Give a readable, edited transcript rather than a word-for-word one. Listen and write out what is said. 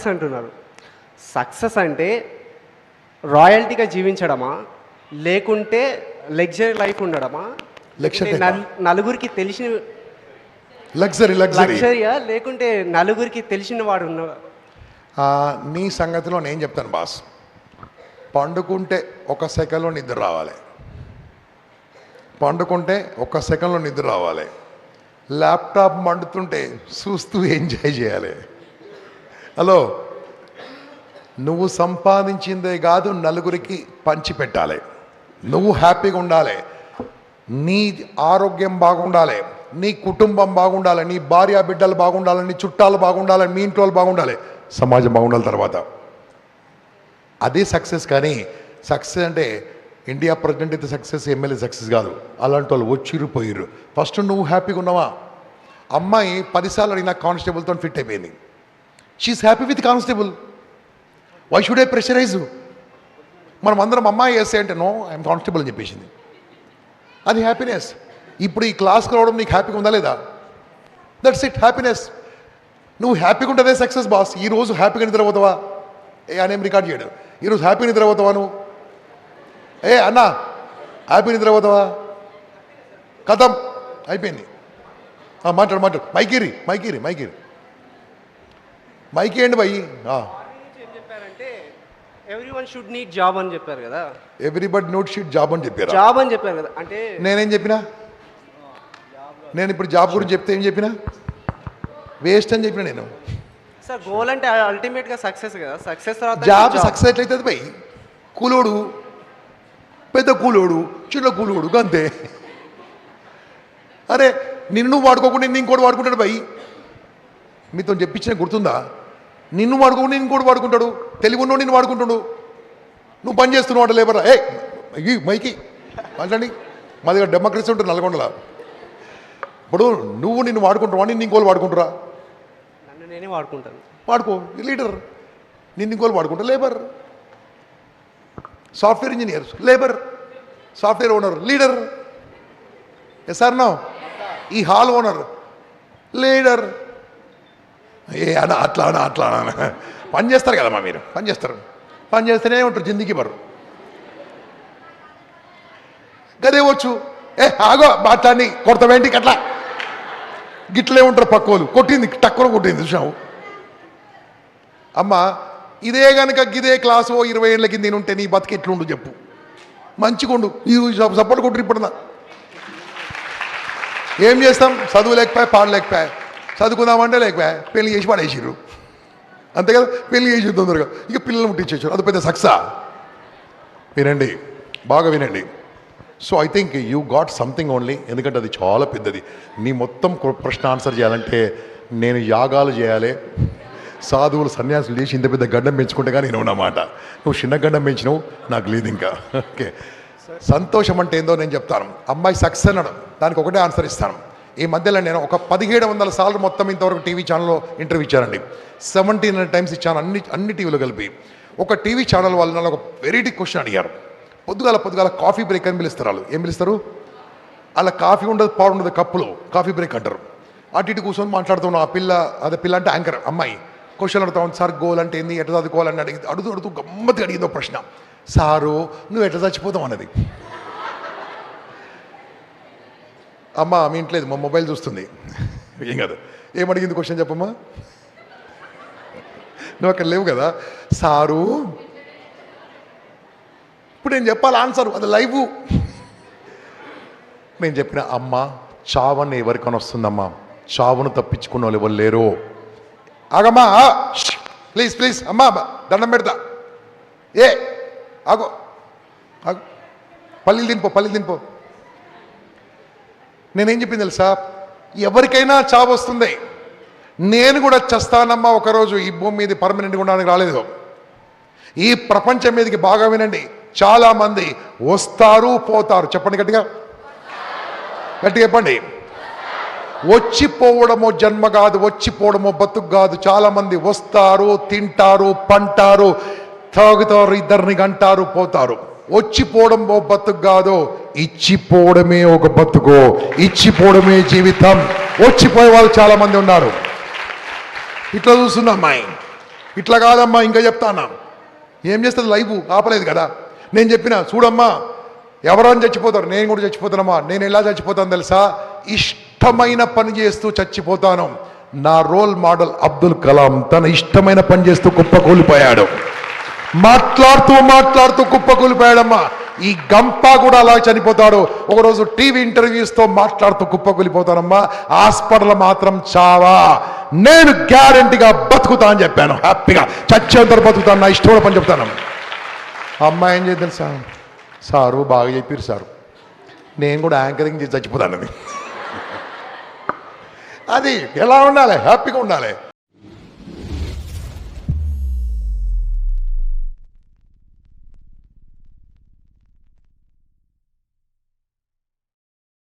Success అంటున్నారు. Success అంటే రాయల్టీగా జీవించడమా, లేకుంటే లగ్జరీ లైఫ్ ఉండడమా, నలుగురికి తెలిసిన లగ్జరీయా, లేకుంటే నలుగురికి తెలిసిన వాడు ఉన్న? నీ సంగతిలో నేను చెప్తాను బాస్. పండుకుంటే ఒక సెకండ్లో నిద్ర రావాలి, పండుకుంటే ఒక సెకండ్లో నిద్ర రావాలి. ల్యాప్టాప్ మండుతుంటే చూస్తూ ఎంజాయ్ చేయాలి. హలో, నువ్వు సంపాదించిందే కాదు నలుగురికి పంచి పెట్టాలి. నువ్వు హ్యాపీగా ఉండాలి, నీ ఆరోగ్యం బాగుండాలి, నీ కుటుంబం బాగుండాలి, నీ భార్య బిడ్డలు బాగుండాలి, నీ చుట్టాలు బాగుండాలి, మీ ఇంట్లో బాగుండాలి, సమాజం బాగుండాలి. తర్వాత అదే సక్సెస్. కానీ సక్సెస్ అంటే ఇండియా ప్రెసిడెంట్ అయితే సక్సెస్, ఎమ్మెల్యే సక్సెస్ కాదు. అలాంటి వాళ్ళు వచ్చిర్రు పోయిర్రు. ఫస్ట్ నువ్వు హ్యాపీగా ఉన్నావా? అమ్మాయి 10 సార్లు అడిగిన కానిస్టేబుల్తో ఫిట్ అయిపోయింది. She is happy with constable. Why should I pressurise? మనం అందరం అమ్మాయి వేస్తే అంటే నో ఐఎమ్ కానిస్టేబుల్ అని చెప్పేసింది. అది హ్యాపీనెస్. ఇప్పుడు ఈ క్లాస్కి రావడం నీకు హ్యాపీగా ఉందా లేదా? That's it, happiness. నువ్వు హ్యాపీగా ఉంటుందే సక్సెస్ బాస్. ఈరోజు హ్యాపీగా నిద్రపోతావా? అనేం రికార్డ్ చేయడు. ఈరోజు హ్యాపీ నిద్రపోతావా నువ్వు? అన్నా హ్యాపీ నిద్రపోతావా? కథం అయిపోయింది. మాట్లాడు మైకిరి ఏంటి భయ్? ఎవ్రీవన్ షుడ్ నీడ్ జాబ్ అని చెప్పారు కదా. ఎవ్రీబడి నోట్ షీట్ జాబ్ అని చెప్పారు. జాబ్ అని చెప్పారు కదా. అంటే నేనేం చెప్పినా? నేను ఇప్పుడు జాబ్ గురించి చెప్తే ఏం చెప్పినా? వేస్ట్ అని చెప్పిన నేను. సార్ గోల్ అంటే అల్టిమేట్గా సక్సెస్ కదా. సక్సెస్ జాబ్ సక్సెస్ ఎట్లయితుంది భయ్? కూలోడు, పెద్ద కూలోడు, చిన్న కూలోడు అంతే. అరే నిన్ను వాడుకోకుండా నిన్ను ఇంకోటి వాడుకుంటాడు భయ్. మీతో చెప్పించిన గుర్తుందా? నిన్ను వాడుకోకుండా ఇంకోటి వాడుకుంటాడు. తెలుగు ఉన్నోడు నిన్ను వాడుకుంటాడు. నువ్వు పని చేస్తున్నావు అంటే లేబర్. మైకి మాట్లాడి. మా దగ్గర డెమోక్రసీ ఉంటుంది నల్గొండలా. ఇప్పుడు నువ్వు నిన్ను వాడుకుంటావా, నిన్ను ఇంకోళ్ళు వాడుకుంటారా? నన్ను నేనే వాడుకుంటాను. వాడుకో, లీడర్. నిన్ను ఇంకోళ్ళు వాడుకుంటా labour. Software engineer labour, software owner leader. Sir no ఈ హాల్ ఓనర్ లీడర్. అట్లా పని చేస్తారు కదమ్మా మీరు. పని చేస్తేనే ఉంటారు జిందగీ బరు. గదే వచ్చు. ఆగో మాట్లాడి కొడతావేంటికి అట్లా గిట్లే ఉంటారు పక్కోలు. కొట్టింది టక్కున కొట్టింది చూసావు. అమ్మ ఇదే కనుక గిదే క్లాసు 20 ఏళ్ళ కింద నేను ఉంటే నీ బతికి ఎట్లుండు చెప్పు? మంచిగుండు. ఈ సపోర్ట్ కొట్టు. ఇప్పుడు ఏం చేస్తాం? చదువు లేకపోయా, పాడలేకపోయా, చదువుకుందామంటే లేకపోయా, పెళ్లి చేసి పడేసిర్రు అంతే కదా. పెళ్లి చేసి తొందరగా ఇక పిల్లలు ముట్టించేసారు. అది పెద్ద సక్సెస్. వినండి, బాగా వినండి. So I think you got something only. ఎందుకంటే అది చాలా పెద్దది. నీ మొత్తం ప్రశ్న ఆన్సర్ చేయాలంటే నేను యాగాలు చేయాలి, సాధువులు సన్యాసులు చేసి ఇంత పెద్ద గడ్డం పెంచుకుంటే కానీ నేను ఉన్నమాట. నువ్వు చిన్న గడ్డం పెంచినావు, నాకు లేదు ఇంకా. ఓకే, సంతోషం అంటే ఏందో నేను చెప్తాను. అమ్మాయి సక్సెస్ అన్నాడు, దానికి ఒకటే ఆన్సర్ ఇస్తాను. ఈ మధ్యలో నేను ఒక 1700 సార్లు మొత్తం ఇంతవరకు టీవీ ఛానల్లో ఇంటర్వ్యూ ఇచ్చానండి. 1700 టైమ్స్ ఇచ్చాను అన్ని టీవీలో కలిపి. ఒక టీవీ ఛానల్ వాళ్ళు నన్ను ఒక వెరైటీ క్వశ్చన్ అడిగారు. పొద్దుగాల కాఫీ బ్రేక్ అని పిలుస్తారు వాళ్ళు. ఏం పిలుస్తారు? అలా కాఫీ ఉండదు, పాడు ఉండదు, కప్పులో కాఫీ బ్రేక్ అంటారు. అటు ఇటు కూర్చొని మాట్లాడుతున్నాం. ఆ పిల్ల అంటే యాంకర్ అమ్మాయి క్వశ్చన్ అడుగుతా ఉంది. సార్ గోల్ అంటే ఏంది, ఎట్లా చదువుకోవాలని అడుగుతూ గమ్మత్తుగా అడిగిందో ప్రశ్న. సారు నువ్వు ఎట్లా చచ్చిపోతావు అన్నది. అమ్మ మీ ఇంట్లేదు, మా మొబైల్ చూస్తుంది. ఏం కాదు. ఏమడిగింది క్వశ్చన్ చెప్పమ్మా? నువ్వు అక్కడ లేవు కదా. సారు ఇప్పుడు నేను చెప్పాలి ఆన్సర్, అది లైవ్. నేను చెప్పిన అమ్మ చావని ఎవరికైనా వస్తుందమ్మా, చావును తప్పించుకున్న వాళ్ళు ఎవరు లేరు. ఆగమ్మా, ప్లీజ్ అమ్మా దండం పెడతా. ఆగో పల్లీలు తినిపో. నేనేం చెప్పింది తెలుసా? ఎవరికైనా చావు వస్తుంది. నేను కూడా చస్తానమ్మా ఒకరోజు. ఈ భూమి మీద పర్మనెంట్గా ఉండడానికి రాలేదు. ఈ ప్రపంచం మీదకి బాగా వినండి, చాలామంది వస్తారు పోతారు. చెప్పండి గట్టిగా చెప్పండి. వచ్చిపోవడమో జన్మ కాదు, వచ్చిపోవడమో బతుకు కాదు. చాలామంది వస్తారు, తింటారు, పంటారు, తాగుతారు, ఇద్దరిని గంటారు, పోతారు. వచ్చిపోవడం ఓ బతుకు కాదు, ఇచ్చిపోవడమే ఒక బతుకు, ఇచ్చిపోవడమే జీవితం. వచ్చిపోయే వాళ్ళు చాలా మంది ఉన్నారు. ఇట్లా చూస్తున్నా అమ్మాయి ఇట్లా కాదమ్మా ఇంకా చెప్తానా. ఏం చేస్తుంది లైవ్ ఆపలేదు కదా. నేను చెప్పిన చూడమ్మా ఎవరైనా చచ్చిపోతారు, నేను కూడా చచ్చిపోతానమ్మా. నేను ఎలా చచ్చిపోతాను తెలుసా? ఇష్టమైన పని చేస్తూ చచ్చిపోతాను. నా రోల్ మోడల్ అబ్దుల్ కలాం తన ఇష్టమైన పని చేస్తూ కుప్పకూలిపోయాడు. మాట్లాడుతూ కుప్పకూలిపోయాడమ్మా. ఈ గంప కూడా అలా చనిపోతాడు. ఒకరోజు టీవీ ఇంటర్వ్యూస్తో మాట్లాడుతూ కుప్పకూలిపోతానమ్మా. హాస్పిటల్ మాత్రం చావా, నేను గ్యారెంటీగా బతుకుతా అని చెప్పాను. హ్యాపీగా చచ్చేంత బతుకుతాను, నా ఇష్టమైన పని చెప్తాను. అమ్మాయి ఏం చేద్దాం సార్, సారు బాగా చెప్పారు సారు, నేను కూడా యాంకరింగ్ చేసి చచ్చిపోతానని. అది ఎలా ఉండాలి? హ్యాపీగా ఉండాలి.